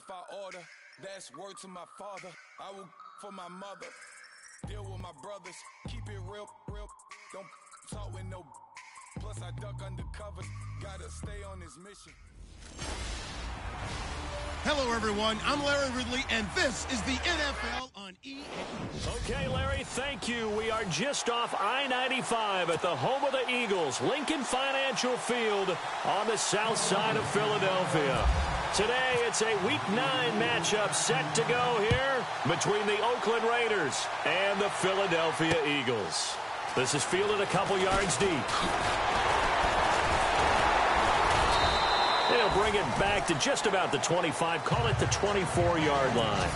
if I order, that's word to my father. I will for my mother. Deal with my brothers. Keep it real. Don't talk with no. Plus I duck undercover. Gotta stay on this mission. Hello, everyone. I'm Larry Ridley, and this is the NFL on EA. Okay, Larry, thank you. We are just off I-95 at the home of the Eagles, Lincoln Financial Field on the south side of Philadelphia. Today, it's a Week 9 matchup set to go here between the Oakland Raiders and the Philadelphia Eagles. This is fielded a couple yards deep. They'll bring it back to just about the 25, call it the 24-yard line.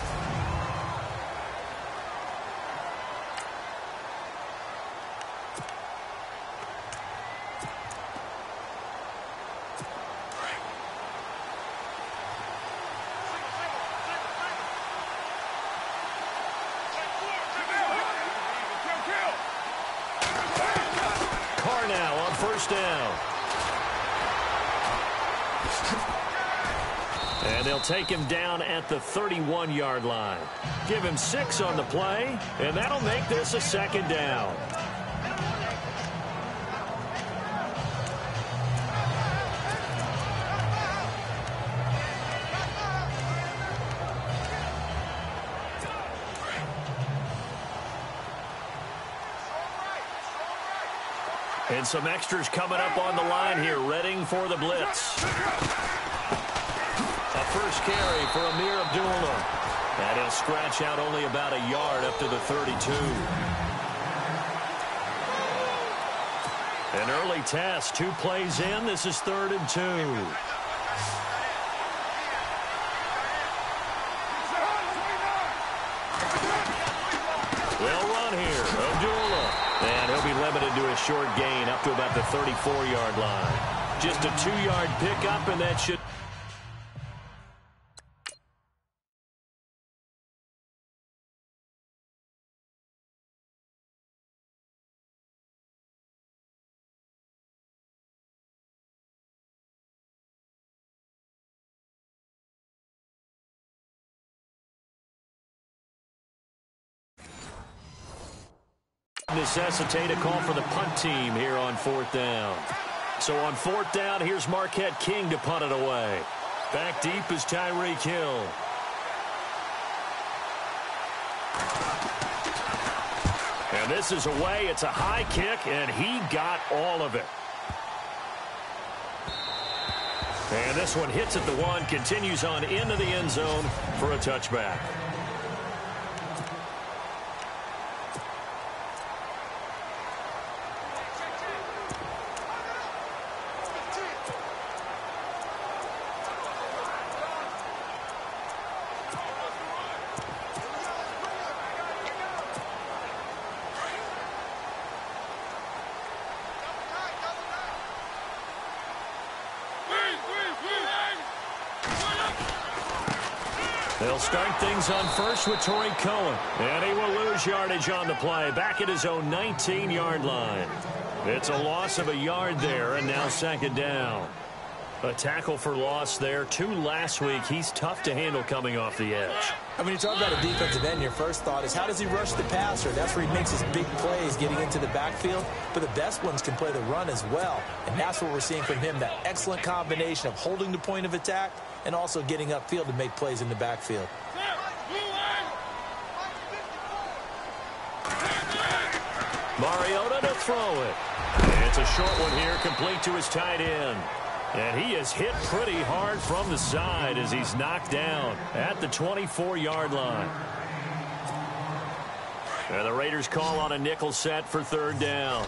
Carr now on first down. And they'll take him down at the 31-yard line. Give him 6 on the play, and that'll make this a second down. And some extras coming up on the line here, readying for the blitz. First carry for Amir Abdullah. And he'll scratch out only about a yard up to the 32. An early test, 2 plays in. This is 3rd and 2. They'll run here. Abdullah. And he'll be limited to a short gain up to about the 34-yard line. Just a 2-yard pickup, and that should... necessitate a call for the punt team here on 4th down. So on 4th down, here's Marquette King to punt it away. Back deep is Tyreek Hill. And this is away. It's a high kick, and he got all of it. And this one hits at the 1, continues on into the end zone for a touchback. They'll start things on first with Torrey Cohen. And he will lose yardage on the play, back at his own 19-yard line. It's a loss of a yard there, and now 2nd down. A tackle for loss there. 2 last week. He's tough to handle coming off the edge. When you talk about a defensive end, your first thought is, how does he rush the passer? That's where he makes his big plays, getting into the backfield. But the best ones can play the run as well. And that's what we're seeing from him, that excellent combination of holding the point of attack and also getting upfield to make plays in the backfield. Mariota to throw it. It's a short one here, complete to his tight end. And he is hit pretty hard from the side as he's knocked down at the 24-yard line. And the Raiders call on a nickel set for 3rd down.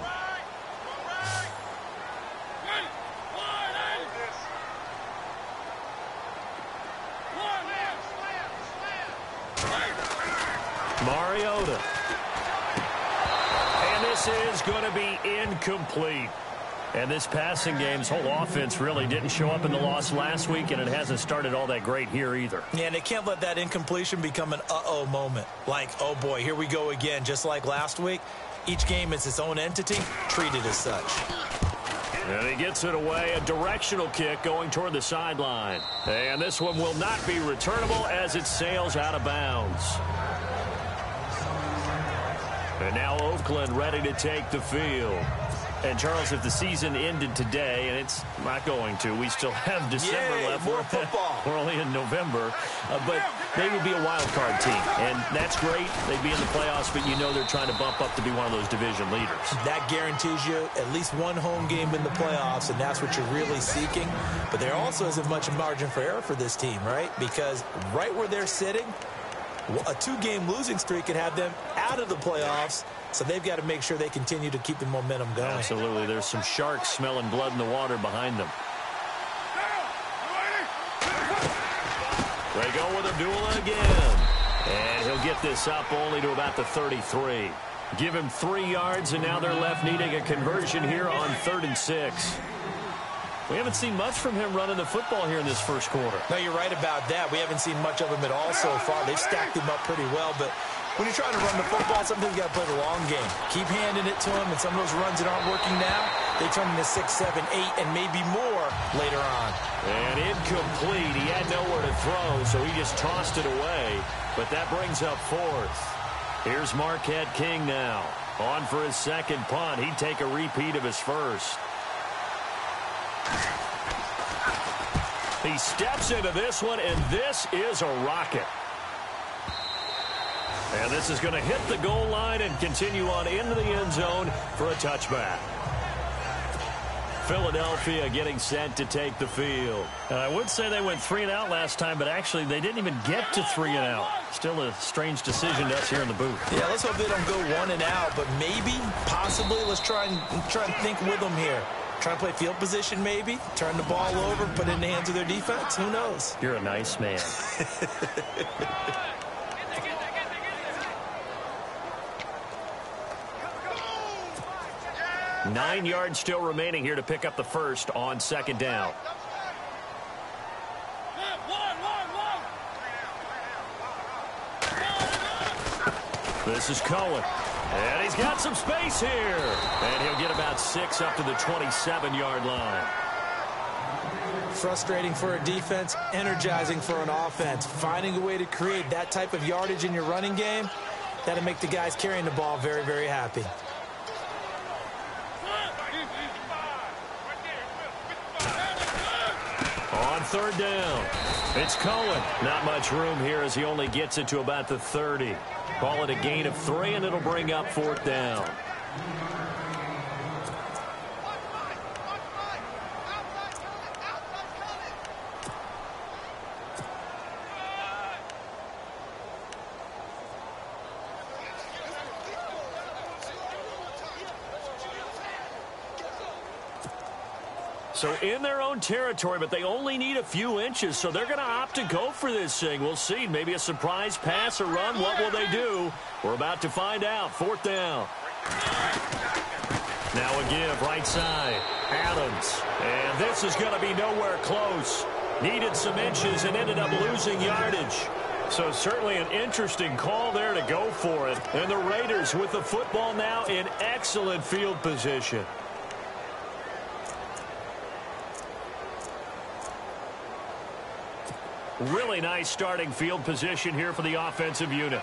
Mariota. And this is going to be incomplete. And this passing game's whole offense really didn't show up in the loss last week, and it hasn't started all that great here either. Yeah, and they can't let that incompletion become an uh-oh moment. Like, oh boy, here we go again, just like last week. Each game is its own entity, treated as such. And he gets it away, a directional kick going toward the sideline. And this one will not be returnable as it sails out of bounds. And now Oakland ready to take the field. And, Charles, if the season ended today, and it's not going to, we still have December left. More football. We're only in November. But they would be a wild card team. And that's great. They'd be in the playoffs, but you know they're trying to bump up to be one of those division leaders. That guarantees you at least one home game in the playoffs, and that's what you're really seeking. But there also isn't much margin for error for this team, right? Because right where they're sitting, a 2-game losing streak could have them out of the playoffs. So they've got to make sure they continue to keep the momentum going. Absolutely. There's some sharks smelling blood in the water behind them. They go with Abdullah again. And he'll get this up only to about the 33. Give him 3 yards, and now they're left needing a conversion here on 3rd and 6. We haven't seen much from him running the football here in this first quarter. No, you're right about that. We haven't seen much of him at all so far. They've stacked him up pretty well, but when you're trying to run the football, sometimes you got to play the long game. Keep handing it to him, and some of those runs that aren't working now, they turn into 6, 7, 8, and maybe more later on. And incomplete. He had nowhere to throw, so he just tossed it away. But that brings up 4th. Here's Marquette King now. On for his second punt. He'd take a repeat of his first. He steps into this one, and this is a rocket. And this is going to hit the goal line and continue on into the end zone for a touchback. Philadelphia getting set to take the field. I would say they went 3 and out last time, but actually they didn't even get to 3 and out. Still a strange decision to us here in the booth. Yeah, let's hope they don't go 1 and out, but maybe, possibly, let's try and think with them here. Try and play field position maybe, turn the ball over, put it in the hands of their defense. Who knows? You're a nice man. 9 yards still remaining here to pick up the first on 2nd down. This is Cohen. And he's got some space here. And he'll get about 6 up to the 27-yard line. Frustrating for a defense, energizing for an offense. Finding a way to create that type of yardage in your running game, that'll make the guys carrying the ball very, very happy. On 3rd down, it's Cohen. Not much room here as he only gets it to about the 30. Call it a gain of 3, and it'll bring up 4th down. So in their own territory, but they only need a few inches, so they're going to opt to go for this thing. We'll see. Maybe a surprise pass or run. What will they do? We're about to find out. 4th down. Now a give right side. Adams. And this is going to be nowhere close. Needed some inches and ended up losing yardage. So certainly an interesting call there to go for it. And the Raiders with the football now in excellent field position. Really nice starting field position here for the offensive unit.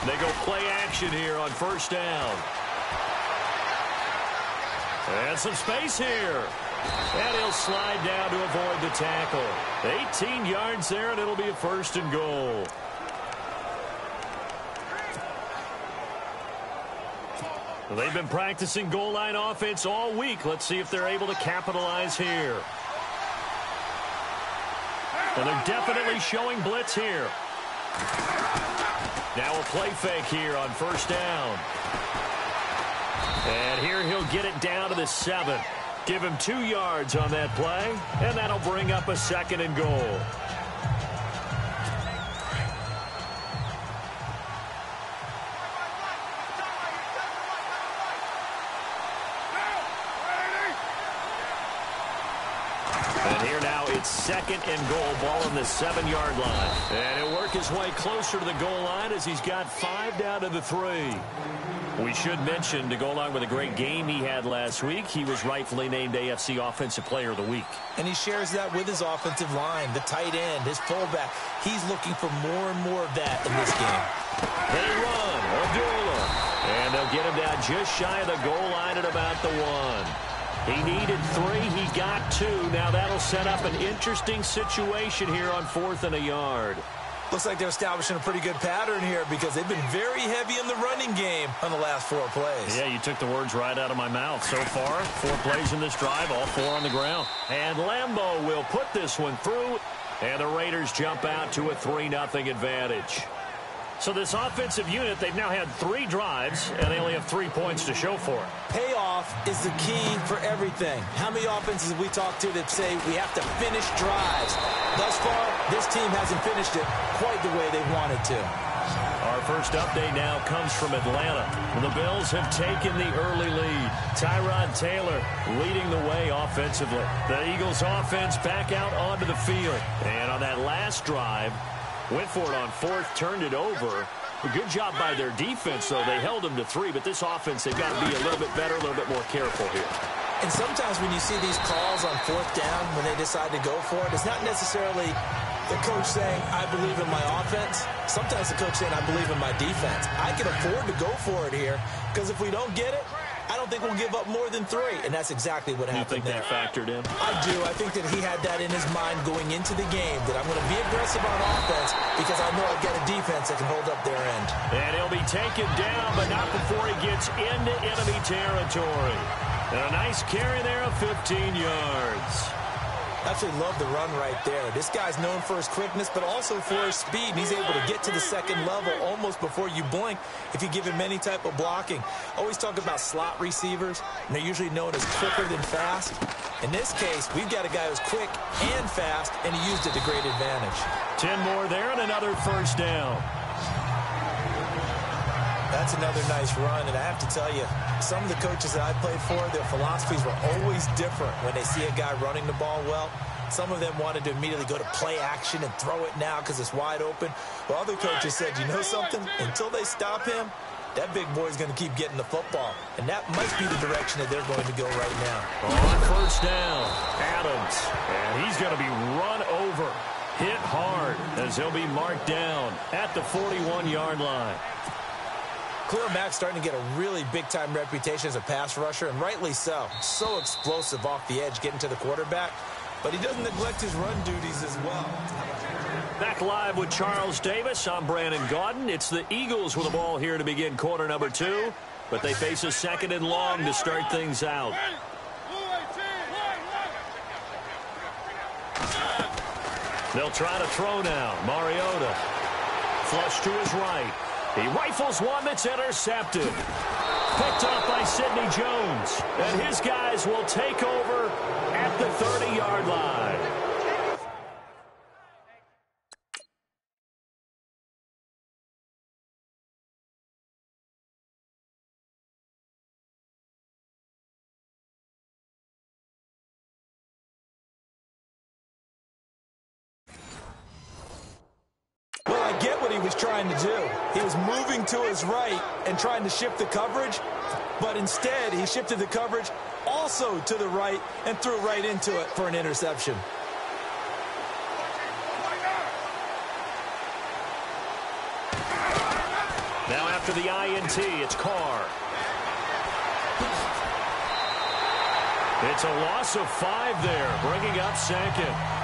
They go play action here on 1st down. And some space here. And he'll slide down to avoid the tackle. 18 yards there, and it'll be a 1st and goal. They've been practicing goal line offense all week. Let's see if they're able to capitalize here. And they're definitely showing blitz here. Now a play fake here on 1st down. And here he'll get it down to the 7. Give him 2 yards on that play, and that'll bring up a 2nd and goal. And here now it's 2nd and goal, ball on the 7-yard line. And he'll work his way closer to the goal line as he's got 5 down to the 3. We should mention, to go along with a great game he had last week, he was rightfully named AFC Offensive Player of the Week. And he shares that with his offensive line, the tight end, his fullback. He's looking for more and more of that in this game. They run, Abdullah. And they'll get him down just shy of the goal line at about the 1. He needed 3, he got 2. Now that'll set up an interesting situation here on 4th and a yard. Looks like they're establishing a pretty good pattern here because they've been very heavy in the running game on the last 4 plays. Yeah, you took the words right out of my mouth. So far, 4 plays in this drive, all 4 on the ground. And Lambeau will put this one through, and the Raiders jump out to a 3-0 advantage. So this offensive unit, they've now had 3 drives, and they only have 3 points to show for it. Payoff is the key for everything. How many offenses have we talked to that say we have to finish drives? Thus far, this team hasn't finished it quite the way they wanted to. Our first update now comes from Atlanta. The Bills have taken the early lead. Tyrod Taylor leading the way offensively. The Eagles offense back out onto the field. And on that last drive, went for it on 4th, turned it over. A good job by their defense, though. They held them to 3, but this offense, they've got to be a little bit better, a little bit more careful here. And sometimes when you see these calls on 4th down, when they decide to go for it, it's not necessarily the coach saying, I believe in my offense. Sometimes the coach saying, I believe in my defense. I can afford to go for it here, because if we don't get it, I don't think we'll give up more than 3, and that's exactly what happened there. You think that factored in? I do. I think that he had that in his mind going into the game, that I'm going to be aggressive on offense because I know I've got a defense that can hold up their end. And he'll be taken down, but not before he gets into enemy territory. And a nice carry there of 15 yards. Absolutely love the run right there. This guy's known for his quickness, but also for his speed. He's able to get to the 2nd level almost before you blink if you give him any type of blocking. Always talk about slot receivers, and they're usually known as quicker than fast. In this case, we've got a guy who's quick and fast, and he used it to great advantage. 10 more there and another first down. That's another nice run, and I have to tell you, some of the coaches that I played for, their philosophies were always different when they see a guy running the ball well. Some of them wanted to immediately go to play action and throw it now because it's wide open. While other coaches said, you know something? Until they stop him, that big boy's going to keep getting the football. And that might be the direction that they're going to go right now. On first down, Adams. And he's going to be run over, hit hard, as he'll be marked down at the 41-yard line. Khalil Mack's starting to get a really big-time reputation as a pass rusher, and rightly so. So explosive off the edge getting to the quarterback, but he doesn't neglect his run duties as well. Back live with Charles Davis. I'm Brandon Gaudin. It's the Eagles with the ball here to begin quarter number 2, but they face a 2nd and long to start things out. They'll try to throw now. Mariota. Flush to his right. He rifles one that's intercepted. Picked off by Sidney Jones. And his guys will take over at the 30-yard line. Well, I get what he was trying to do. He was moving to his right and trying to shift the coverage, but instead he shifted the coverage also to the right and threw right into it for an interception. Now after the INT, it's Carr. It's a loss of 5 there, bringing up 2nd.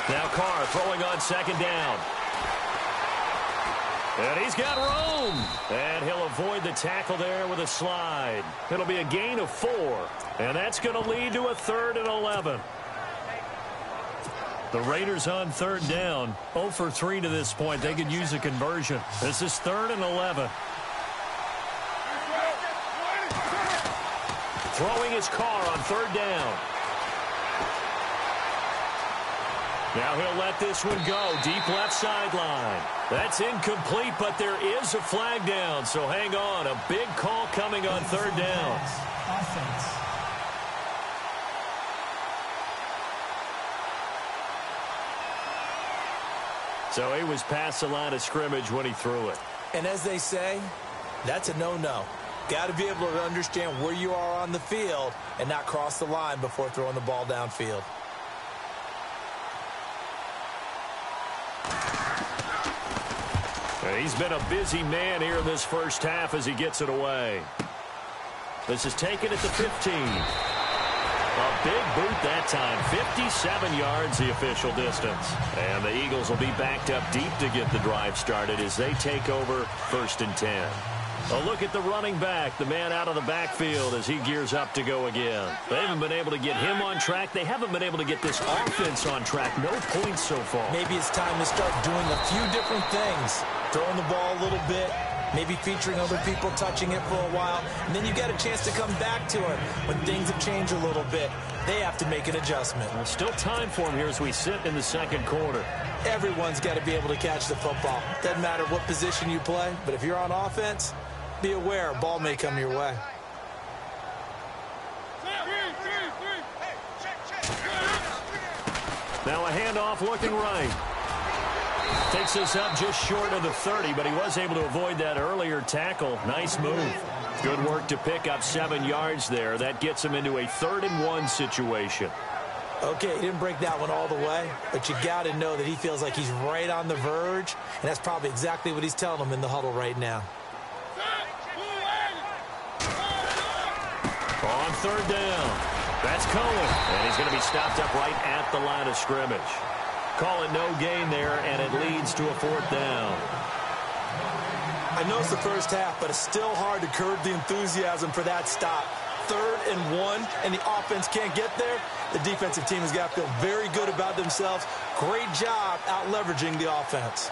Now Carr throwing on 2nd down. And he's got room. And he'll avoid the tackle there with a slide. It'll be a gain of 4. And that's going to lead to a 3rd and 11. The Raiders on 3rd down. 0 for 3 to this point. They could use a conversion. This is 3rd and 11. Throwing his Carr on 3rd down. Now he'll let this one go. Deep left sideline. That's incomplete, but there is a flag down. So hang on. A big call coming on third down. Offense. So he was past the line of scrimmage when he threw it. And as they say, that's a no-no. Got to be able to understand where you are on the field and not cross the line before throwing the ball downfield. He's been a busy man here in this first half as he gets it away. This is taken at the 15. A big boot that time. 57 yards the official distance. And the Eagles will be backed up deep to get the drive started as they take over 1st and 10. A look at the running back, the man out of the backfield as he gears up to go again. They haven't been able to get him on track. They haven't been able to get this offense on track. No points so far. Maybe it's time to start doing a few different things. Throwing the ball a little bit, maybe featuring other people touching it for a while, and then you get a chance to come back to it when things have changed a little bit. They have to make an adjustment. Well, still time for him here as we sit in the second quarter. Everyone's got to be able to catch the football. Doesn't matter what position you play, but if you're on offense, be aware a ball may come your way. Now a handoff looking right. Takes us up just short of the 30, but he was able to avoid that earlier tackle. Nice move. Good work to pick up 7 yards there. That gets him into a 3rd and 1 situation. Okay, he didn't break that one all the way, but you got to know that he feels like he's right on the verge, and that's probably exactly what he's telling them in the huddle right now. On 3rd down, that's Cohen, and he's going to be stopped up right at the line of scrimmage. Call it no gain there, and it leads to a 4th down. I know it's the first half, but it's still hard to curb the enthusiasm for that stop. 3rd and 1, and the offense can't get there. The defensive team has got to feel very good about themselves. Great job out-leveraging the offense.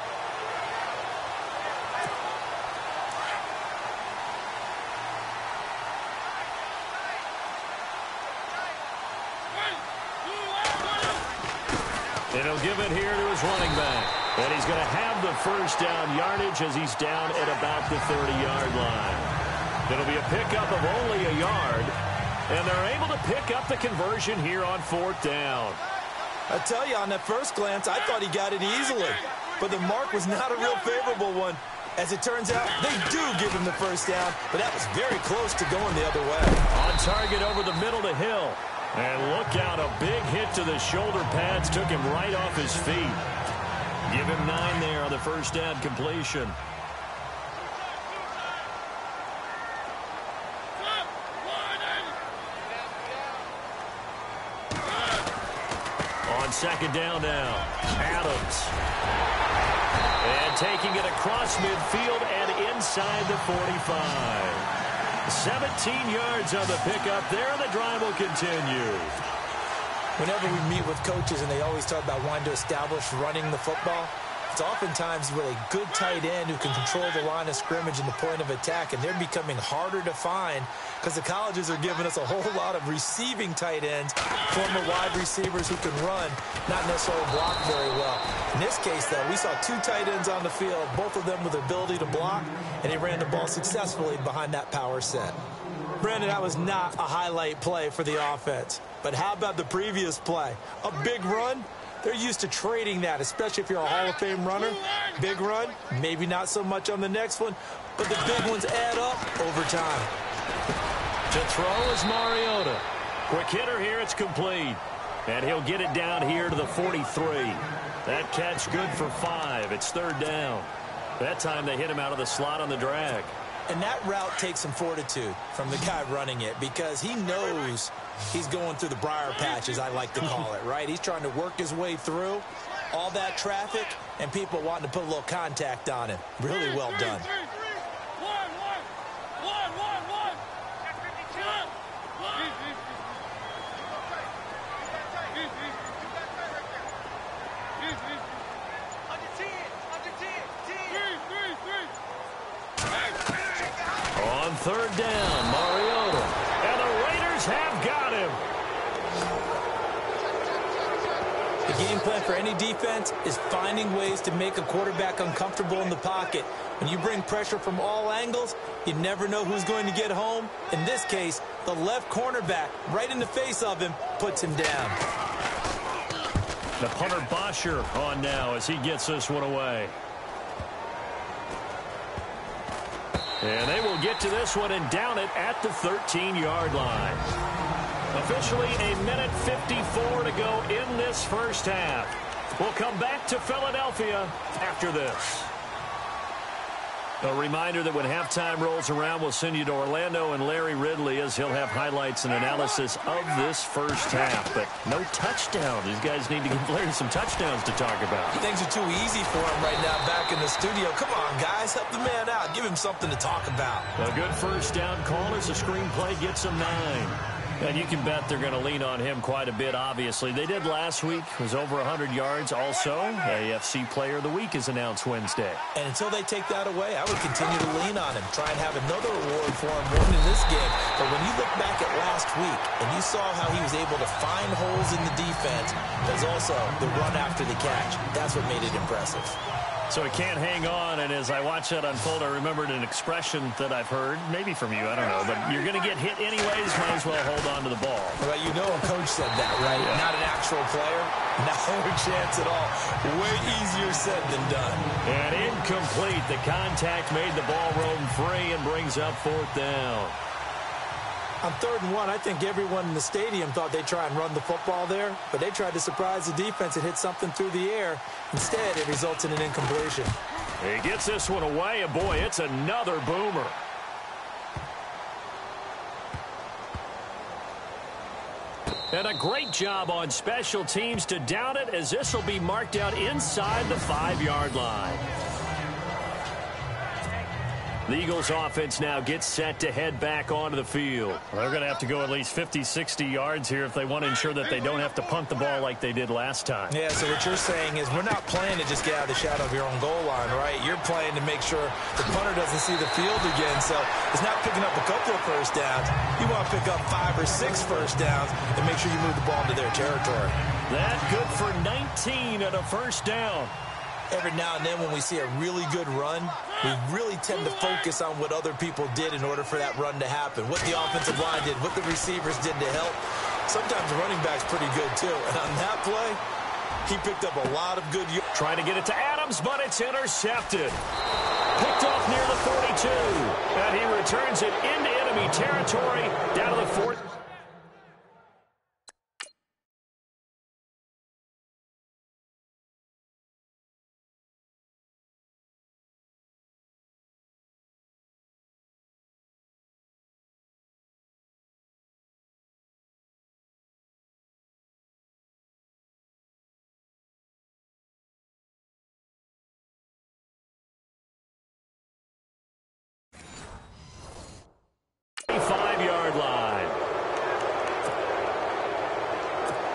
And he'll give it here to his running back. And he's going to have the first down yardage as he's down at about the 30-yard line. It'll be a pickup of only a yard. And they're able to pick up the conversion here on 4th down. I tell you, on that first glance, I thought he got it easily. But the mark was not a real favorable one. As it turns out, they do give him the first down, but that was very close to going the other way. On target over the middle to Hill. And look out, a big hit to the shoulder pads took him right off his feet. Give him 9 there on the first down completion. On 2nd down now, Adams. And taking it across midfield and inside the 45. 17 yards on the pickup there. The drive will continue. Whenever we meet with coaches and they always talk about wanting to establish running the football, it's oftentimes with a good tight end who can control the line of scrimmage and the point of attack, and they're becoming harder to find because the colleges are giving us a whole lot of receiving tight ends, former wide receivers who can run, not necessarily block very well. In this case, though, we saw 2 tight ends on the field, both of them with the ability to block, and he ran the ball successfully behind that power set. Brandon, that was not a highlight play for the offense. But how about the previous play? A big run? They're used to trading that, especially if you're a Hall of Fame runner. Big run, maybe not so much on the next one, but the big ones add up over time. To throw is Mariota. Quick hitter here, it's complete. And he'll get it down here to the 43. That catch good for 5. It's 3rd down. That time they hit him out of the slot on the drag. And that route takes some fortitude from the guy running it because he knows he's going through the briar patch, as I like to call it, right? He's trying to work his way through all that traffic and people wanting to put a little contact on him. Really well done. On 3rd down, Mariota. And the Raiders have got him. The game plan for any defense is finding ways to make a quarterback uncomfortable in the pocket. When you bring pressure from all angles, you never know who's going to get home. In this case, the left cornerback, right in the face of him, puts him down. The punter Bosher on now as he gets this one away. And they will get to this one and down it at the 13-yard line. Officially a minute 54 to go in this first half. We'll come back to Philadelphia after this. A reminder that when halftime rolls around, we'll send you to Orlando and Larry Ridley as he'll have highlights and analysis of this first half. But no touchdown. These guys need to give Larry some touchdowns to talk about. Things are too easy for him right now back in the studio. Come on, guys. Help the man out. Give him something to talk about. A good first down call as the screenplay gets him 9. And you can bet they're going to lean on him quite a bit, obviously. They did last week. It was over 100 yards. Also, AFC Player of the Week is announced Wednesday. And until they take that away, I would continue to lean on him. Try and have another reward for him winning this game. But when you look back at last week and you saw how he was able to find holes in the defense, there's also the run after the catch. That's what made it impressive. So he can't hang on, and as I watch that unfold, I remembered an expression that I've heard, maybe from you, I don't know, but you're going to get hit anyways, might as well hold on to the ball. Well, you know a coach said that, right? Yeah. Not an actual player. Not a chance at all. Way easier said than done. And incomplete. The contact made the ball roam free and brings up 4th down. On 3rd and 1, I think everyone in the stadium thought they'd try and run the football there, but they tried to surprise the defense and hit something through the air. Instead, it results in an incompletion. He gets this one away, and boy, it's another boomer. And a great job on special teams to down it, as this will be marked out inside the 5-yard line. The Eagles offense now gets set to head back onto the field. Well, they're going to have to go at least 50, 60 yards here if they want to ensure that they don't have to punt the ball like they did last time. Yeah, so what you're saying is we're not playing to just get out of the shadow of your own goal line, right? You're playing to make sure the punter doesn't see the field again. So it's not picking up a couple of first downs. You want to pick up 5 or 6 first downs and make sure you move the ball into their territory. That good for 19 at a first down. Every now and then when we see a really good run, we really tend to focus on what other people did in order for that run to happen. What the offensive line did, what the receivers did to help. Sometimes the running back's pretty good too. And on that play, he picked up a lot of good yards. Trying to get it to Adams, but it's intercepted. Picked off near the 42. And he returns it into enemy territory down to the 4th.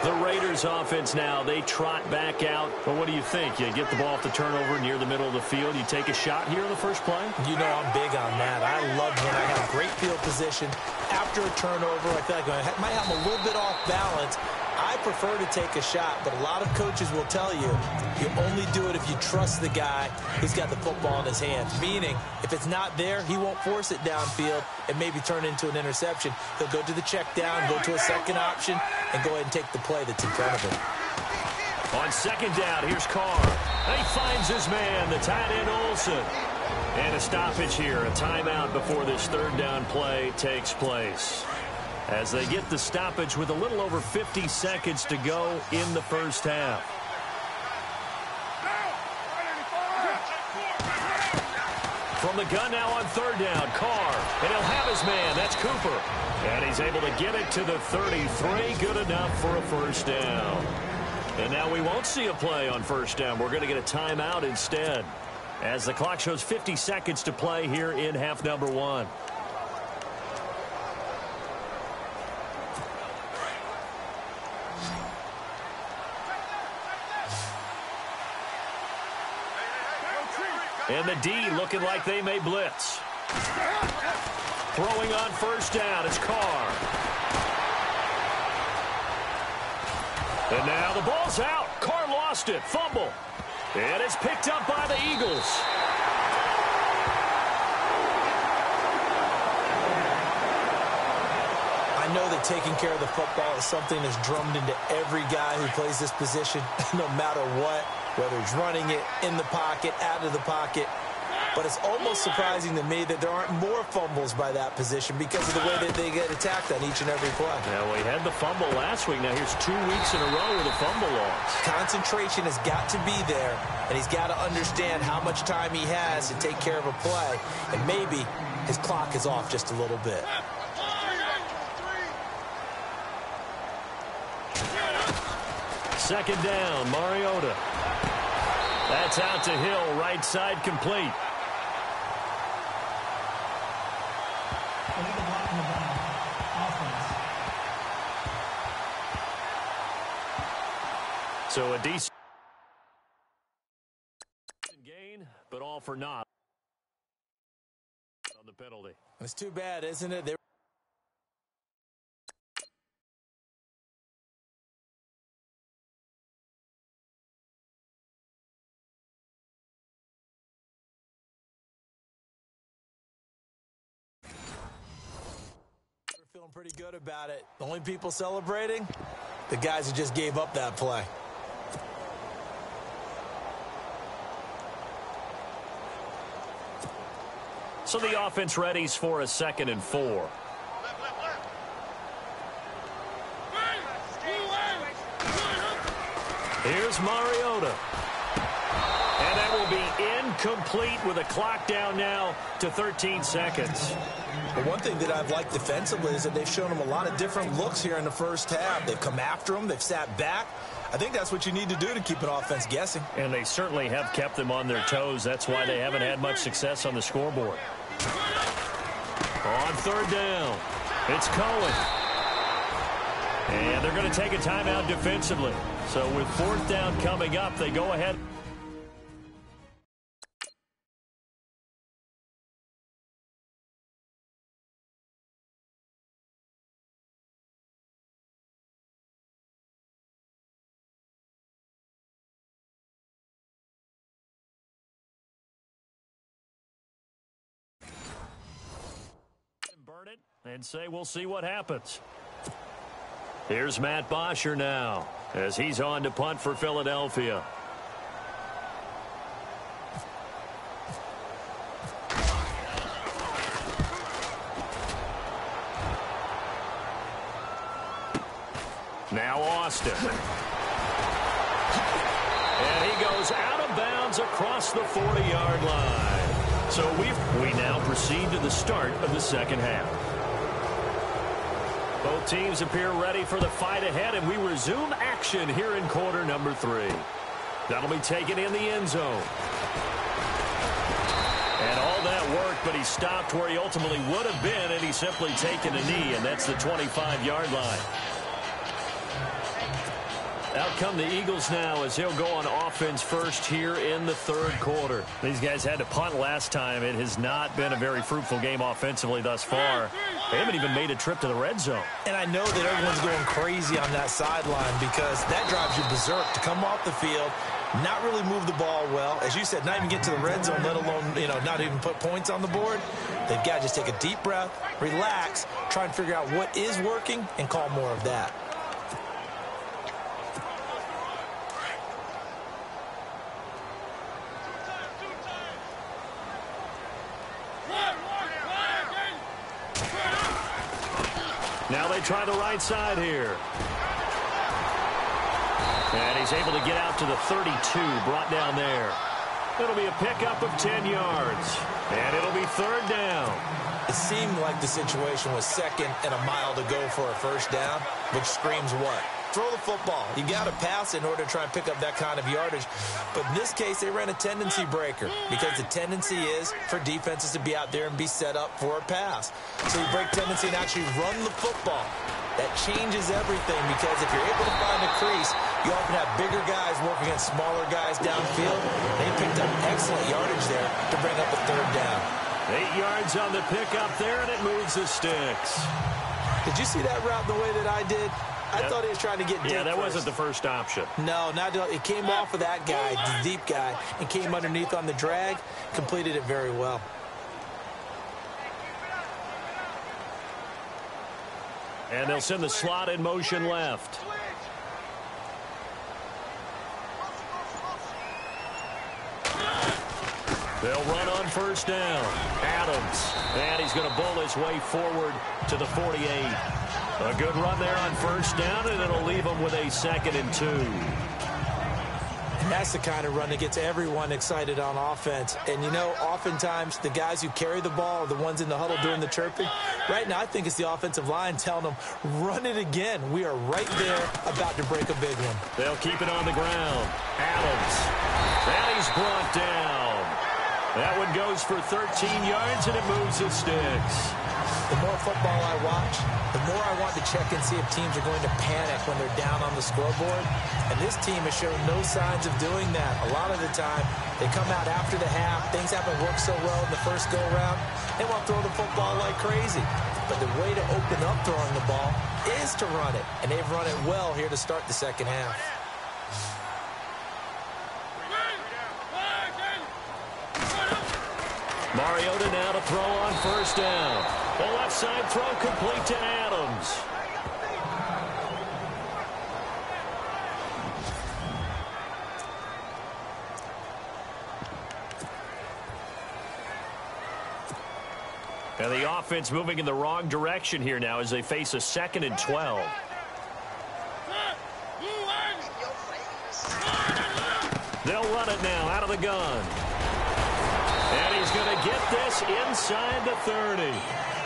The Raiders offense now, they trot back out. But what do you think? You get the ball off the turnover near the middle of the field. You take a shot here in the first play? You know I'm big on that. I love when I have great field position. After a turnover, I feel like I might have a little bit off balance. I prefer to take a shot, but a lot of coaches will tell you, you only do it if you trust the guy who's got the football in his hands. Meaning, if it's not there, he won't force it downfield and maybe turn into an interception. He'll go to the check down, go to a second option, and go ahead and take the play that's in front of him. On 2nd down, here's Carr. And he finds his man, the tight end Olsen. And a stoppage here, a timeout before this 3rd down play takes place. As they get the stoppage with a little over 50 seconds to go in the first half. From the gun now on 3rd down, Carr. And he'll have his man, that's Cooper. And he's able to get it to the 33, good enough for a first down. And now we won't see a play on 1st down. We're going to get a timeout instead, as the clock shows 50 seconds to play here in half number 1. And the D looking like they may blitz. Throwing on 1st down, it's Carr. And now the ball's out. Carr lost it. Fumble. And it's picked up by the Eagles. I know that taking care of the football is something that's drummed into every guy who plays this position, no matter what, whether he's running it, in the pocket, out of the pocket. But it's almost surprising to me that there aren't more fumbles by that position because of the way that they get attacked on each and every play. Yeah, we had the fumble last week. Now here's 2 weeks in a row with a fumble loss. Concentration has got to be there, and he's got to understand how much time he has to take care of a play. And maybe his clock is off just a little bit. Second down, Mariota. That's out to Hill, right side complete. So a decent gain, but all for naught on the penalty. It's too bad, isn't it? Feeling pretty good about it. The only people celebrating, the guys who just gave up that play. So the offense readies for a 2nd and 4. Here's Mariota. And that will be incomplete with a clock down now to 13 seconds. But one thing that I've liked defensively is that they've shown them a lot of different looks here in the first half. They've come after them. They've sat back. I think that's what you need to do to keep an offense guessing. And they certainly have kept them on their toes. That's why they haven't had much success on the scoreboard. On 3rd down, it's Cohen. And they're going to take a timeout defensively. So with 4th down coming up, they go ahead. Burn it and say we'll see what happens. Here's Matt Bosher now as he's on to punt for Philadelphia. Now Austin. And he goes out of bounds across the 40-yard line. So we now proceed to the start of the 2nd half. Both teams appear ready for the fight ahead, and we resume action here in quarter number 3. That'll be taken in the end zone. And all that work, but he stopped where he ultimately would have been, and he's simply taken a knee, and that's the 25-yard line. Out come the Eagles now as he'll go on offense first here in the 3rd quarter. These guys had to punt last time. It has not been a very fruitful game offensively thus far. They haven't even made a trip to the red zone. And I know that everyone's going crazy on that sideline because that drives you berserk to come off the field, not really move the ball well. As you said, not even get to the red zone, let alone, not even put points on the board. They've got to just take a deep breath, relax, try and figure out what is working, and call more of that. Now they try the right side here. And he's able to get out to the 32, brought down there. It'll be a pickup of 10 yards. And it'll be 3rd down. It seemed like the situation was 2nd and a mile to go for a 1st down, which screams what? Throw the football. You got to pass in order to try and pick up that kind of yardage. But in this case, they ran a tendency breaker because the tendency is for defenses to be out there and be set up for a pass. So you break tendency and actually run the football. That changes everything because if you're able to find a crease, you often have bigger guys working against smaller guys downfield. They picked up excellent yardage there to bring up a 3rd down. 8 yards on the pickup there, and it moves the sticks. Did you see that route the way that I did? I thought he was trying to get deep. Yeah, that first. wasn't the first option. No, it came off of that guy, the deep guy, and came underneath on the drag, completed it very well. And they'll send the slot in motion left. They'll run on first down. Adams. And he's going to bull his way forward to the 48. A good run there on first down, and it'll leave him with a 2nd and 2. And that's the kind of run that gets everyone excited on offense. And, you know, oftentimes the guys who carry the ball are the ones in the huddle doing the chirping. Right now, I think it's the offensive line telling them, run it again. We are right there about to break a big one. They'll keep it on the ground. Adams. And he's brought down. That one goes for 13 yards, and it moves the sticks. The more football I watch, the more I want to check and see if teams are going to panic when they're down on the scoreboard. And this team has shown no signs of doing that. A lot of the time, they come out after the half. Things haven't worked so well in the first go-around. They want to throw the football like crazy. But the way to open up throwing the ball is to run it. And they've run it well here to start the second half. Mariota now to throw on first down. The left side throw complete to Adams. And the offense moving in the wrong direction here now as they face a 2nd and 12. They'll run it now out of the gun. And he's going to get this inside the 30.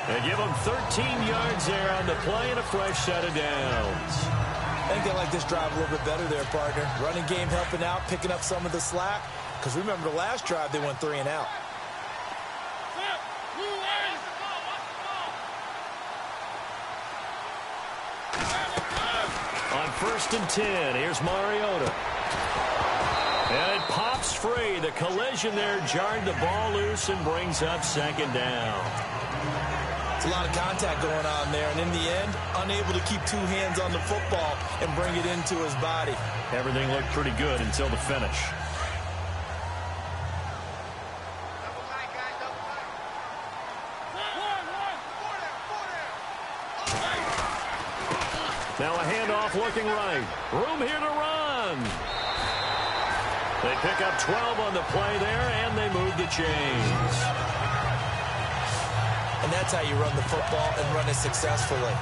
And give him 13 yards there on the play and a fresh set of downs. I think they like this drive a little bit better there, partner. Running game helping out, picking up some of the slack. Because remember the last drive, they went 3 and out. On 1st and 10, here's Mariota. And it pops free. The collision there jarred the ball loose and brings up 2nd down. It's a lot of contact going on there, and in the end, unable to keep 2 hands on the football and bring it into his body. Everything looked pretty good until the finish. Now a handoff looking right. Room here to run. They pick up 12 on the play there, and they move the chains. And that's how you run the football and run it successfully.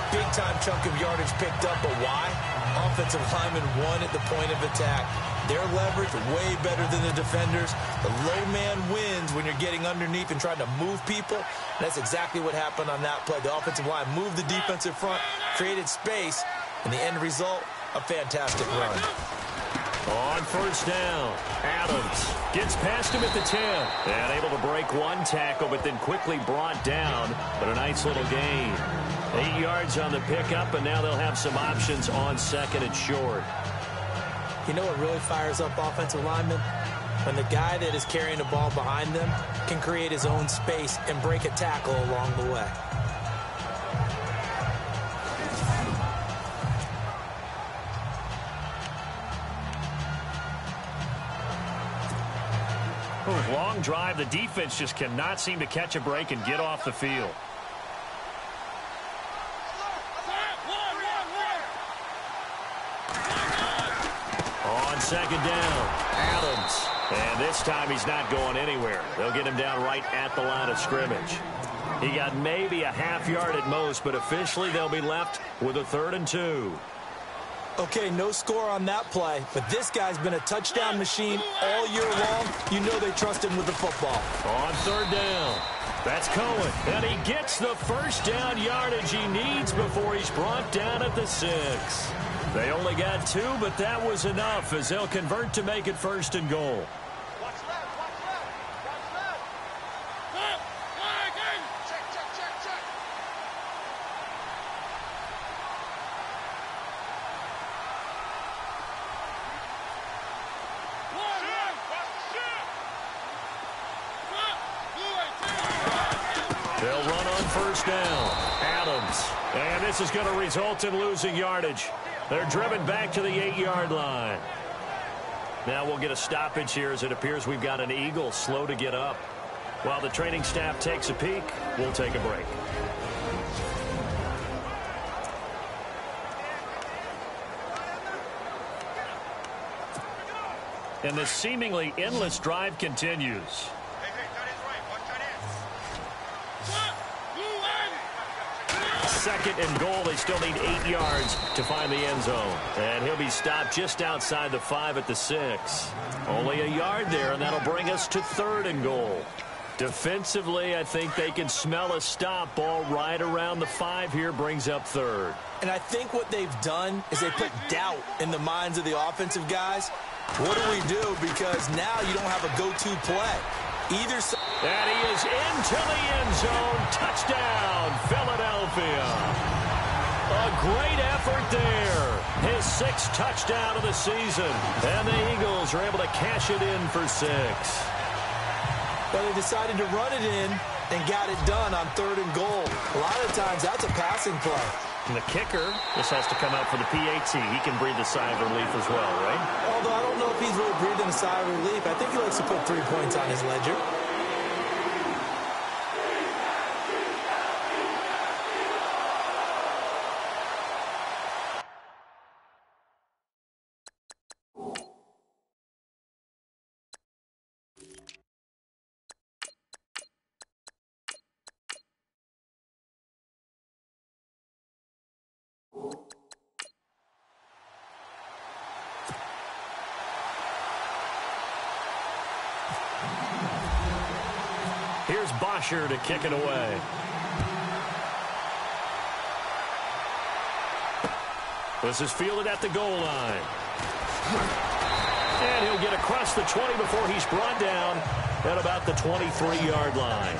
Big-time chunk of yardage picked up, but why? Offensive linemen won at the point of attack. Their leverage way better than the defenders. The low man wins when you're getting underneath and trying to move people. And that's exactly what happened on that play. The offensive line moved the defensive front, created space, and the end result, a fantastic run. On first down, Adams gets past him at the 10. And able to break one tackle, but then quickly brought down. But a nice little gain. 8 yards on the pickup, and now they'll have some options on 2nd and short. You know what really fires up offensive linemen? When the guy that is carrying the ball behind them can create his own space and break a tackle along the way. Long drive. The defense just cannot seem to catch a break and get off the field. On 2nd down, Adams. And this time he's not going anywhere. They'll get him down right at the line of scrimmage. He got maybe a half yard at most, but officially they'll be left with a 3rd and 2. Okay, no score on that play, but this guy's been a touchdown machine all year long. You know they trust him with the football. On 3rd down, that's Cohen. And he gets the first down yardage he needs before he's brought down at the 6. They only got 2, but that was enough as they'll convert to make it 1st and goal. They'll run on first down. problems. And this is going to result in losing yardage. They're driven back to the 8-yard line. Now we'll get a stoppage here as it appears we've got an Eagle slow to get up. While the training staff takes a peek, we'll take a break. And this seemingly endless drive continues. Second and goal. They still need 8 yards to find the end zone. And he'll be stopped just outside the 5 at the 6. Only a yard there, and that'll bring us to 3rd and goal. Defensively, I think they can smell a stop. Ball right around the 5 here brings up 3rd. And I think what they've done is they put doubt in the minds of the offensive guys. What do we do? Because now you don't have a go-to play. Either side. And he is into the end zone. Touchdown, Philadelphia. A great effort there. His 6th touchdown of the season. And the Eagles are able to cash it in for 6. Well, they decided to run it in and got it done on 3rd and goal. A lot of times that's a passing play. And the kicker just has to come out for the PAT. He can breathe a sigh of relief as well, right? Although I don't know if he's really breathing a sigh of relief. I think he likes to put 3 points on his ledger. Here's Bosher to kick it away. This is fielded at the goal line. And he'll get across the 20 before he's brought down at about the 23-yard line.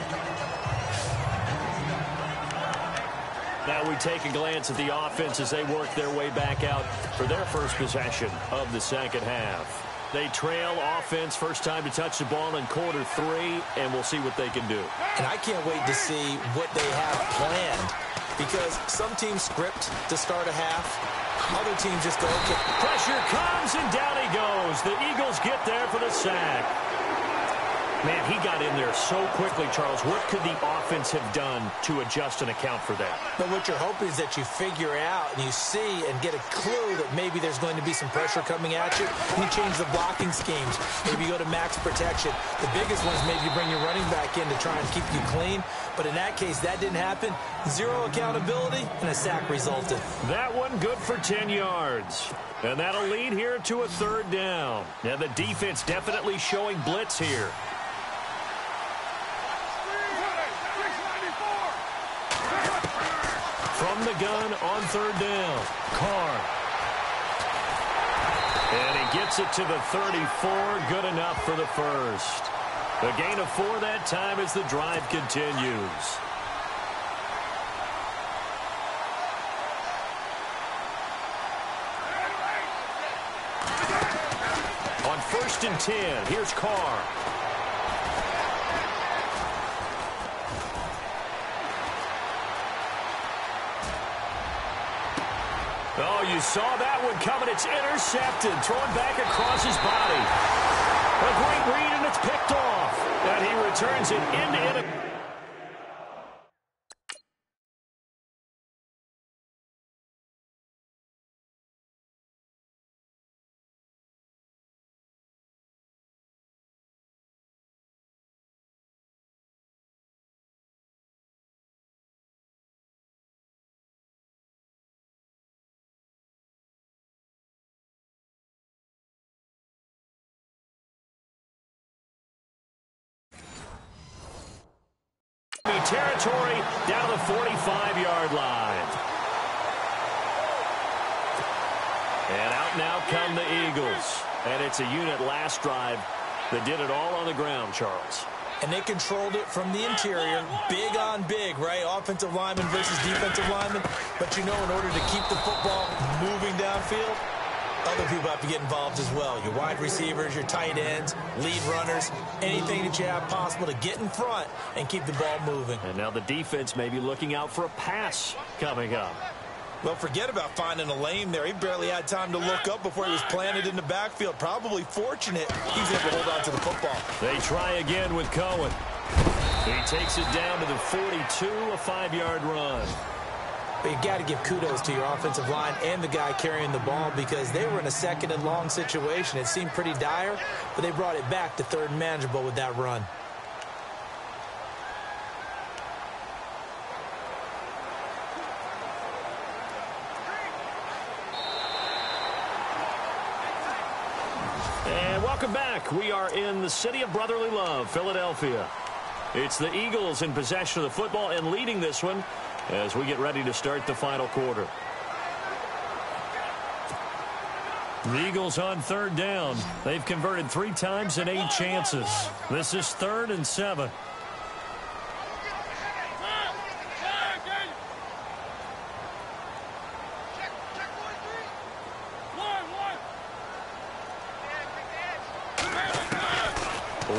Now we take a glance at the offense as they work their way back out for their first possession of the second half. They trail offense, first time to touch the ball in quarter 3, and we'll see what they can do. And I can't wait to see what they have planned, because some teams script to start a half. Other teams just go, okay. Pressure comes, and down he goes. The Eagles get there for the sack. Man, he got in there so quickly, Charles. What could the offense have done to adjust and account for that? But what you're hoping is that you figure out and you see and get a clue that maybe there's going to be some pressure coming at you. And you change the blocking schemes. Maybe you go to max protection. The biggest one is maybe you bring your running back in to try and keep you clean. But in that case, that didn't happen. 0 accountability, and a sack resulted. That one good for 10 yards. And that'll lead here to a 3rd down. Now the defense definitely showing blitz here. From the gun on 3rd down, Carr. And he gets it to the 34, good enough for the first. A gain of 4 that time as the drive continues. On 1st and 10, here's Carr. Oh, you saw that one coming. It's intercepted. Thrown back across his body. A great read, and it's picked off. And he returns it into territory down to the 45-yard line. And out now come the Eagles. And it's a unit last drive that did it all on the ground, Charles. And they controlled it from the interior, big on big, right? Offensive lineman versus defensive lineman. But you know, in order to keep the football moving downfield, Other people have to get involved as well. Your wide receivers, your tight ends, lead runners, anything that you have possible to get in front and keep the ball moving. And now the defense may be looking out for a pass coming up. Well, forget about finding a lane there. He barely had time to look up before he was planted in the backfield. Probably fortunate he's able to hold on to the football. They try again with Cohen. He takes it down to the 42, a 5-yard run. But you got to give kudos to your offensive line and the guy carrying the ball because they were in a second and long situation. It seemed pretty dire, but they brought it back to third and manageable with that run. And welcome back. We are in the city of brotherly love, Philadelphia. It's the Eagles in possession of the football and leading this one as we get ready to start the final quarter. The Eagles on third down. They've converted 3 times in 8 chances. This is 3rd and 7.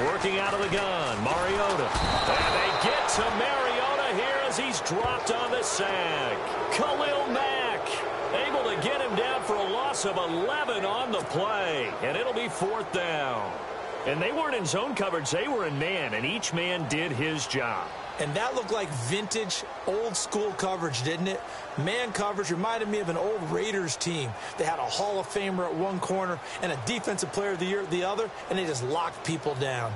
Working out of the gun, Mariota. And they get to Mariota here as he's dropped on the sack. Khalil Mack able to get him down for a loss of 11 on the play. And it'll be 4th down. And they weren't in zone coverage, they were in man, and each man did his job. And that looked like vintage, old-school coverage, didn't it? Man coverage reminded me of an old Raiders team. They had a Hall of Famer at one corner and a Defensive Player of the Year at the other, and they just locked people down.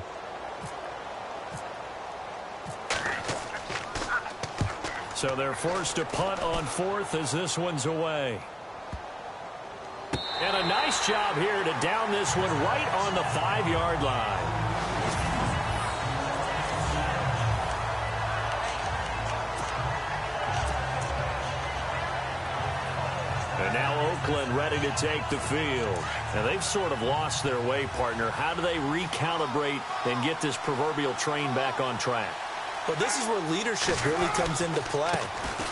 So they're forced to punt on 4th as this one's away. And a nice job here to down this one right on the 5-yard line. And now Oakland ready to take the field. And they've sort of lost their way, partner. How do they recalibrate and get this proverbial train back on track? Well, this is where leadership really comes into play.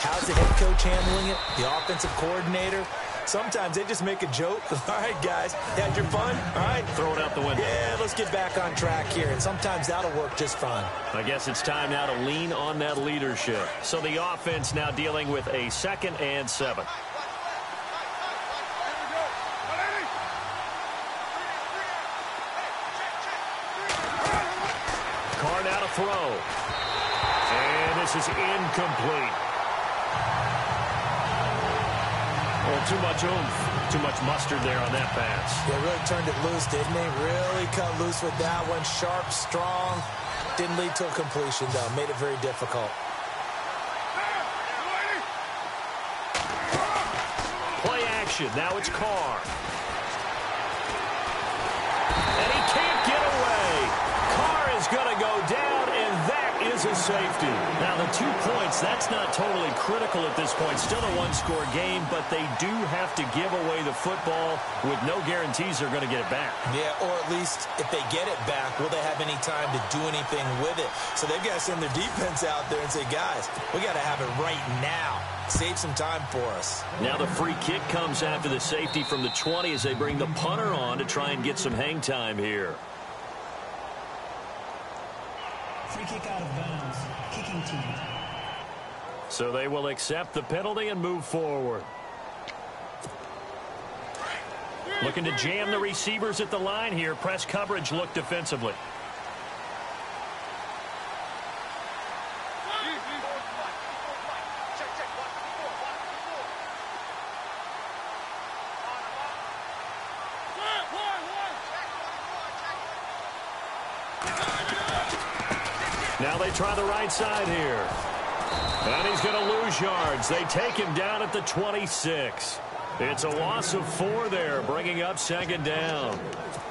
How's the head coach handling it? The offensive coordinator? Sometimes they just make a joke. All right, guys, you had your fun? All right. Throw it out the window. Yeah, let's get back on track here. And sometimes that'll work just fine. I guess it's time now to lean on that leadership. So the offense now dealing with a 2nd and 7. Carr now to throw. And this is incomplete. Well, too much oomph, too much mustard there on that pass. Yeah, really turned it loose, didn't he? Really cut loose with that one. Sharp, strong. Didn't lead to a completion, though. Made it very difficult. Play action. Now it's Carr. And he can't get away. Carr is going to go down, and that is a safety. Now, the 2 points, that's not totally critical at this point. Still a one-score game, but they do have to give away the football with no guarantees they're going to get it back. Yeah, or at least if they get it back, will they have any time to do anything with it? So they've got to send their defense out there and say, guys, we got to have it right now. Save some time for us. Now the free kick comes after the safety from the 20 as they bring the punter on to try and get some hang time here. Free kick out of bounds. Kicking team. So they will accept the penalty and move forward. Looking to jam the receivers at the line here. Press coverage look defensively. Now they try the right side here. And he's going to lose yards. They take him down at the 26. It's a loss of 4 there, bringing up 2nd down.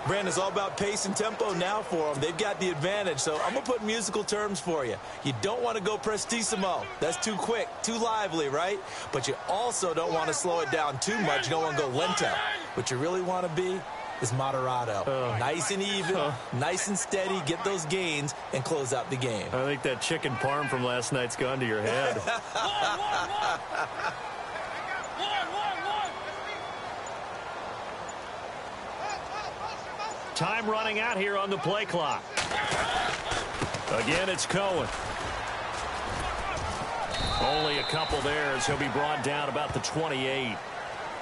Brandon, it's all about pace and tempo now for them. They've got the advantage, so I'm going to put musical terms for you. You don't want to go prestissimo. That's too quick, too lively, right? But you also don't want to slow it down too much. You don't want to go lento. What you really want to be is moderato. Nice and even, nice and steady, get those gains, and close out the game. I think that chicken parm from last night's gone to your head. Time running out here on the play clock. Again, it's Cohen. Only a couple there as he'll be brought down about the 28.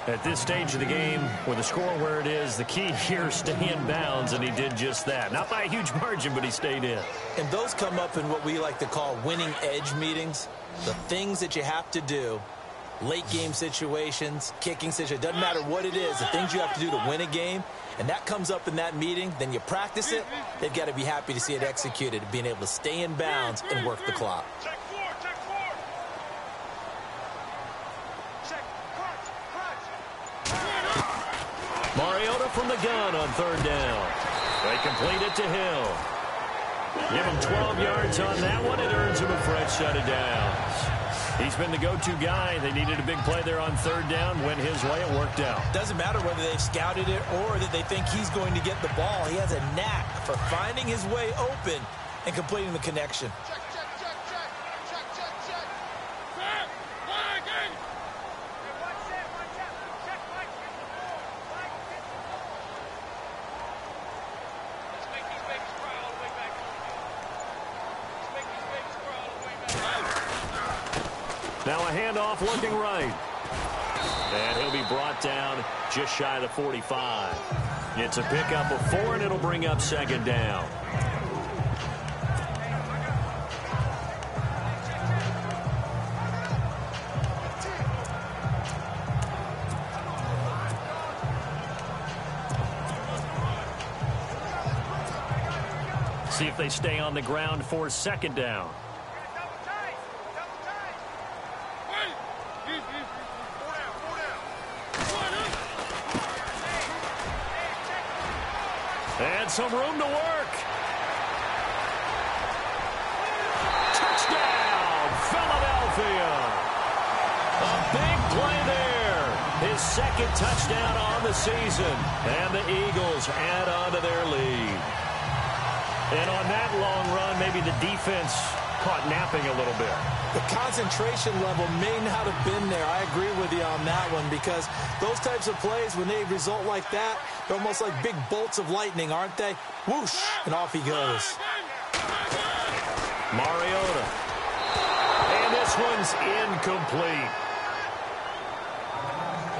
At this stage of the game, with the score where it is, the key here is stay in bounds, and he did just that. Not by a huge margin, but he stayed in. And those come up in what we like to call winning edge meetings. The things that you have to do, late game situations, kicking situations, doesn't matter what it is, the things you have to do to win a game, and that comes up in that meeting, then you practice it, they've got to be happy to see it executed, being able to stay in bounds and work the clock. Mariota from the gun on third down. They complete it to Hill. Give him 12 yards on that one. It earns him a fresh set of downs. He's been the go-to guy. They needed a big play there on third down. Went his way. It worked out. Doesn't matter whether they've scouted it or that they think he's going to get the ball. He has a knack for finding his way open and completing the connection. Now a handoff looking right. And he'll be brought down just shy of the 45. It's a pickup of 4, and it'll bring up second down. See if they stay on the ground for second down. And some room to work. Touchdown, Philadelphia. A big play there. His second touchdown on the season. And the Eagles add on to their lead. And on that long run, maybe the defense caught napping a little bit. The concentration level may not have been there. I agree with you on that one, because those types of plays, when they result like that, they're almost like big bolts of lightning, aren't they? Whoosh, and off he goes. Mariota. And this one's incomplete.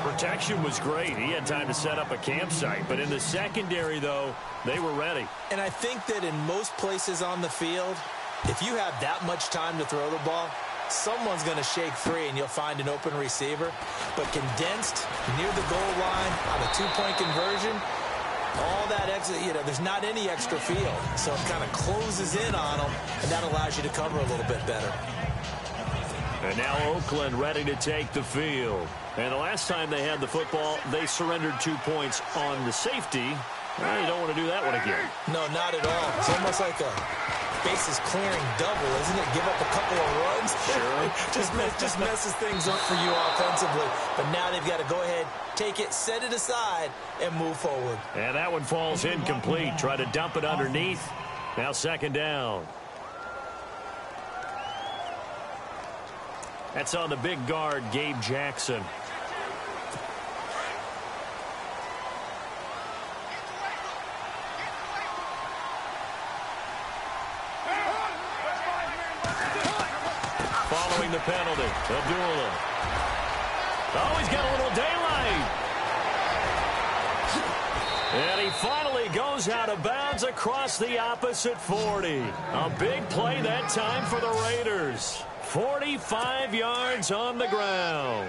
Protection was great. He had time to set up a campsite. But in the secondary, though, they were ready. And I think that in most places on the field, if you have that much time to throw the ball, someone's going to shake free and you'll find an open receiver. But condensed near the goal line on a two-point conversion, all that extra, there's not any extra field. So it kind of closes in on them, and that allows you to cover a little bit better. And now Oakland ready to take the field. And the last time they had the football, they surrendered 2 points on the safety. Well, you don't want to do that one again. No, not at all. It's almost like a bases clearing double, isn't it? Give up a couple of runs. Sure. just messes things up for you offensively. But now they've got to go ahead, take it, set it aside, and move forward. And that one falls incomplete. Try to dump it underneath. Now second down. That's on the big guard, Gabe Jackson. Following the penalty, Abdullah. Oh, he's got a little daylight. And he finally goes out of bounds across the opposite 40. A big play that time for the Raiders. 45 yards on the ground.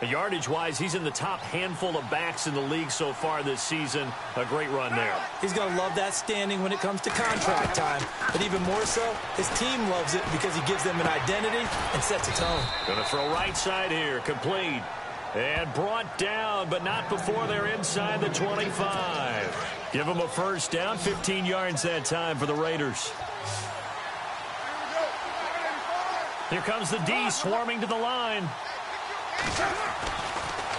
Yardage-wise, he's in the top handful of backs in the league so far this season. A great run there. He's going to love that standing when it comes to contract time. But even more so, his team loves it because he gives them an identity and sets a tone. Going to throw right side here. Complete. And brought down, but not before they're inside the 25. Give them a first down. 15 yards that time for the Raiders. Here comes the D swarming to the line.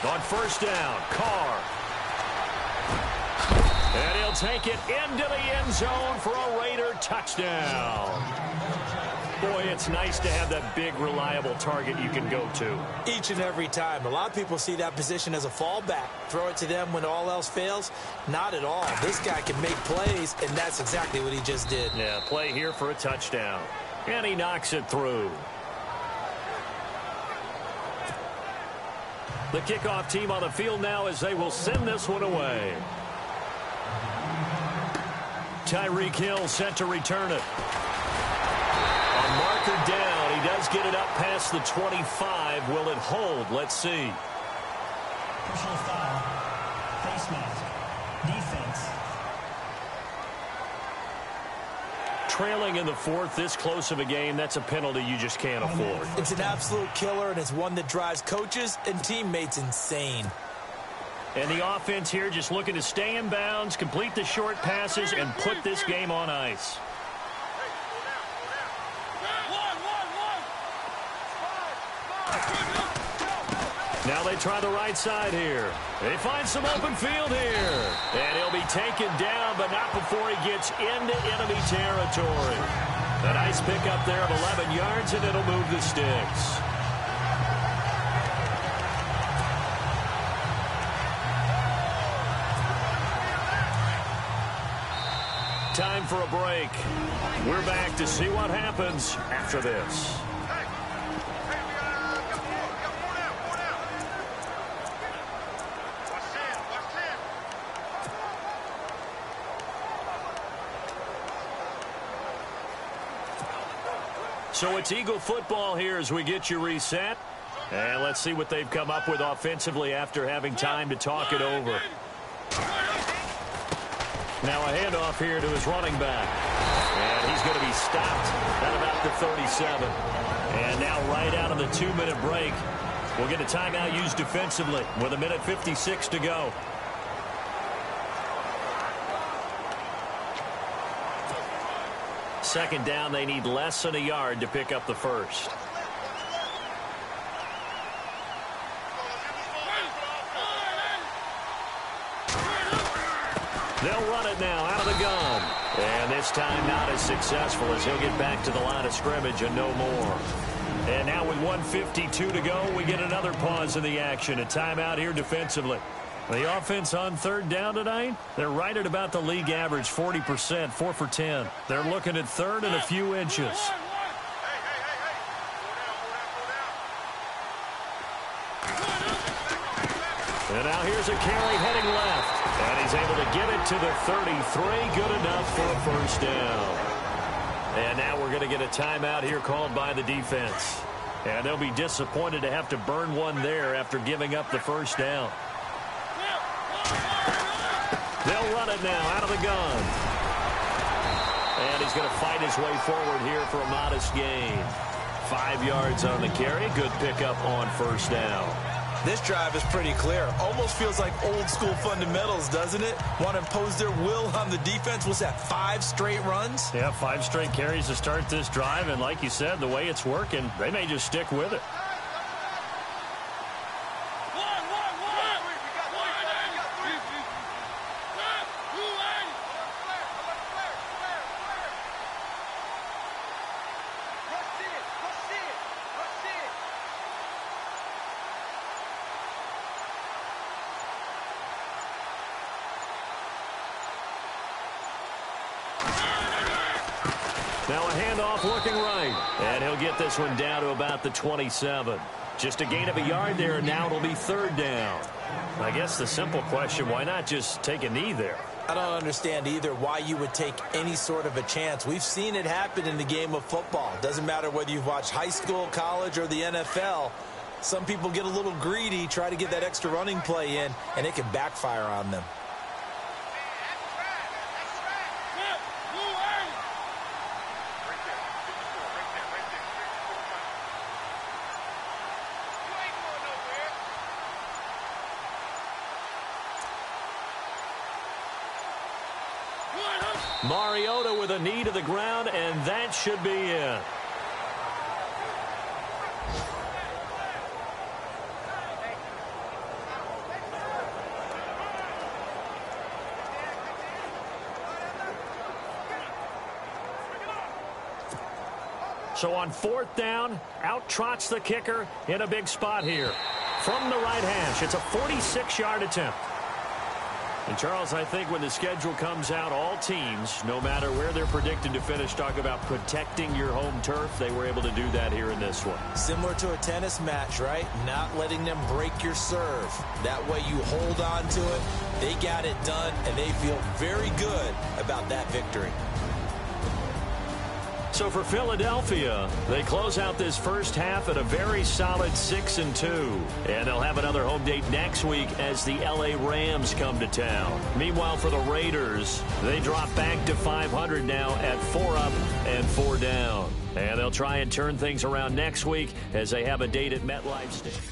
On first down, Carr. And he'll take it into the end zone for a Raider touchdown. Boy, it's nice to have that big, reliable target you can go to. Each and every time. A lot of people see that position as a fallback. Throw it to them when all else fails? Not at all. This guy can make plays, and that's exactly what he just did. Yeah, play here for a touchdown. And he knocks it through. The kickoff team on the field now as they will send this one away. Tyreek Hill set to return it. A marker down. He does get it up past the 25. Will it hold? Let's see. Personal foul. Face mask. Defense. Trailing in the fourth, this close of a game, that's a penalty you just can't afford. It's an absolute killer, and it's one that drives coaches and teammates insane. And the offense here just looking to stay in bounds, complete the short passes, and put this game on ice. Now they try the right side here. They find some open field here. And he'll be taken down, but not before he gets into enemy territory. A nice pickup there of 11 yards, and it'll move the sticks. Time for a break. We're back to see what happens after this. So it's Eagle football here as we get you reset. And let's see what they've come up with offensively after having time to talk it over. Now a handoff here to his running back. And he's going to be stopped at about the 37. And now right out of the 2-minute break, we'll get a timeout used defensively with 1:56 to go. Second down, they need less than a yard to pick up the first. They'll run it now out of the gun. And this time not as successful as he'll get back to the line of scrimmage and no more. And now with 1:52 to go, we get another pause in the action. A timeout here defensively. The offense on third down tonight, they're right at about the league average, 40%, 4 for 10. They're looking at third and a few inches. And now here's a carry heading left. And he's able to get it to the 33. Good enough for a first down. And now we're going to get a timeout here called by the defense. And they'll be disappointed to have to burn one there after giving up the first down. They'll run it now out of the gun. And he's going to fight his way forward here for a modest gain. 5 yards on the carry. Good pickup on first down. This drive is pretty clear. Almost feels like old school fundamentals, doesn't it? Want to impose their will on the defense. Was that 5 straight runs? Yeah, 5 straight carries to start this drive. And like you said, the way it's working, they may just stick with it. Now a handoff looking right. And he'll get this one down to about the 27. Just a gain of a yard there, and now it'll be third down. I guess the simple question, why not just take a knee there? I don't understand either why you would take any sort of a chance. We've seen it happen in the game of football. Doesn't matter whether you've watched high school, college, or the NFL. Some people get a little greedy, try to get that extra running play in, and it can backfire on them. Mariota with a knee to the ground, and that should be it. So on 4th down, out trots the kicker in a big spot here. From the right hash, it's a 46-yard attempt. And, Charles, I think when the schedule comes out, all teams, no matter where they're predicted to finish, talk about protecting your home turf. They were able to do that here in this one. Similar to a tennis match, right? Not letting them break your serve. That way you hold on to it. They got it done, and they feel very good about that victory. So for Philadelphia, they close out this first half at a very solid 6-2. And they'll have another home date next week as the L.A. Rams come to town. Meanwhile, for the Raiders, they drop back to 500 now at 4 up and 4 down. And they'll try and turn things around next week as they have a date at MetLife Stadium.